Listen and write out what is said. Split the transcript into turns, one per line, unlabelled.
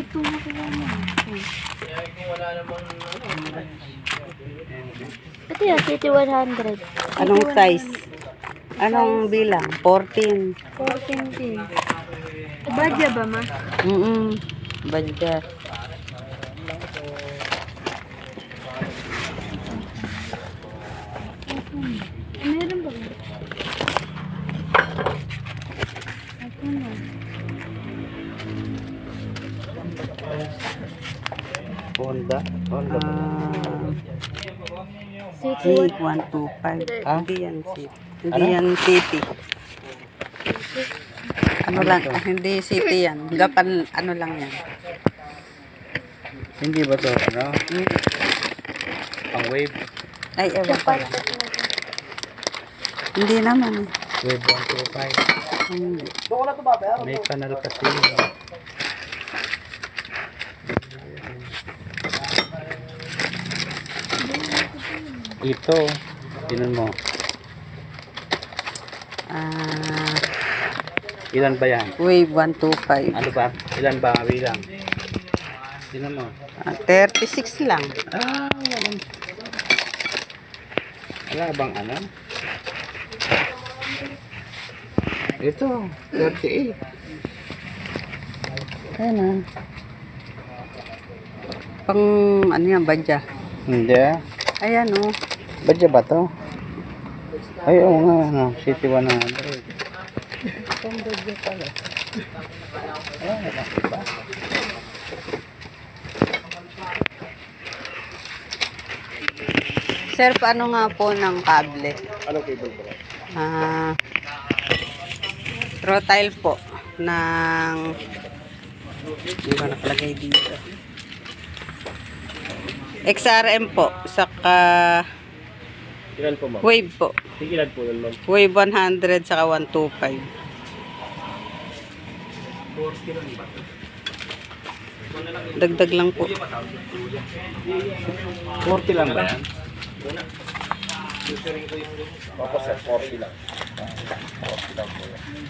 Ito makuha mo.
Wala namang
Ito yan, City 100.
Anong size? Anong bilang? 14.
420. Badya ba, ma?
Badya.
Meron ba? Ito na.
Honda.
City
City 125.
Ah?
Hindi yan city. Hindi yan city. Ano lang, hindi city yan. Gapan, ano lang yan.
Hindi ba to ano? Pang wave.
Ay, ewan pala. Hindi naman eh.
Wave 125.
Hindi.
May kanal kasi. Ito. Tinan mo.
Ah,
Ilan ba yan?
wave 125.
Ano ba? Ilan ba ang bilang? Tinan mo.
36 lang.
Wala bang ano? Ito. 38.
Ayan ah. Pang ano yan, badya.
Hindi.
Ayan oh.
Badya ba to? Ay, oo nga. Ano, City 100.
Pang badya pala. Sir, paano nga po ng kable?
Ano cable ba?
Trotile po ng hindi ba nakalagay dito? XRM po saka
Ilan po ma'am?
wave po.
Ilan po yun ma'am?
Wave 100 saka 125.
40 lang ba?
Dagdag lang po.
40 lang ba yan? Opo sir, 40 lang. 40 lang po yan.